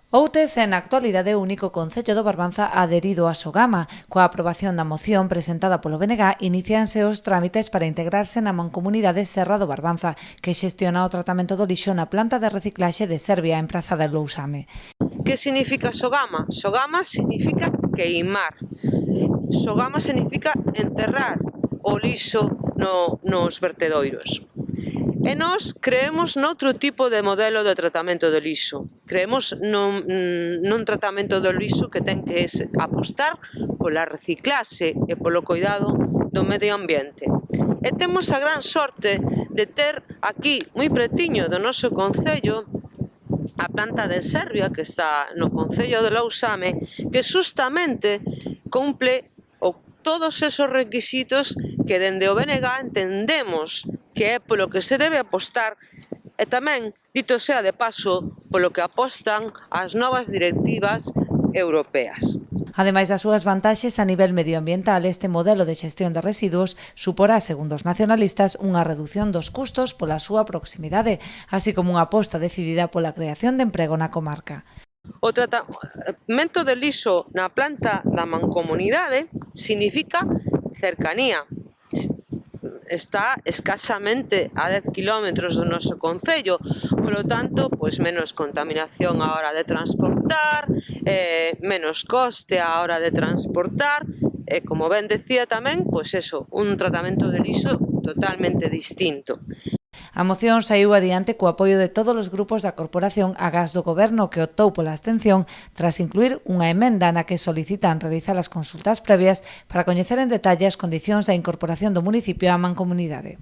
Outes é na actualidade o único concello do Barbanza adherido á Sogama. Coa aprobación da moción presentada polo BNG, inicianse os trámites para integrarse na mancomunidade Serra do Barbanza, que xestiona o tratamento do lixo na planta de reciclaxe de Serbia en Praza de Lousame. Que significa Sogama? Sogama significa queimar. Sogama significa enterrar o lixo nos vertedoiros. E nós creemos noutro tipo de modelo de tratamento do lixo. Creemos nun tratamento do lixo que ten que apostar pola reciclaxe e polo cuidado do medio ambiente. E temos a gran sorte de ter aquí, moi pretiño do noso concello, a planta de Serbia, que está no concello de Lousame, que justamente cumple todos esos requisitos que dende o BNG entendemos que é polo que se debe apostar e tamén, dito sea de paso, polo que apostan as novas directivas europeas. Ademais das súas vantaxes a nivel medioambiental, este modelo de xestión de residuos suporá, segundo os nacionalistas, unha reducción dos custos pola súa proximidade, así como unha aposta decidida pola creación de emprego na comarca. O tratamento de lixo na planta da mancomunidade significa cercanía. Está escasamente a 10 kilómetros do noso concello, polo tanto, menos contaminación á hora de transportar, menos coste á hora de transportar, e, como ben decía tamén, un tratamento de lixo totalmente distinto. A moción saíu adiante co apoio de todos os grupos da corporación agás do Goberno, que optou pola abstención tras incluir unha emenda na que solicitan realizar as consultas previas para coñecer en detalle as condicións da incorporación do municipio á mancomunidade.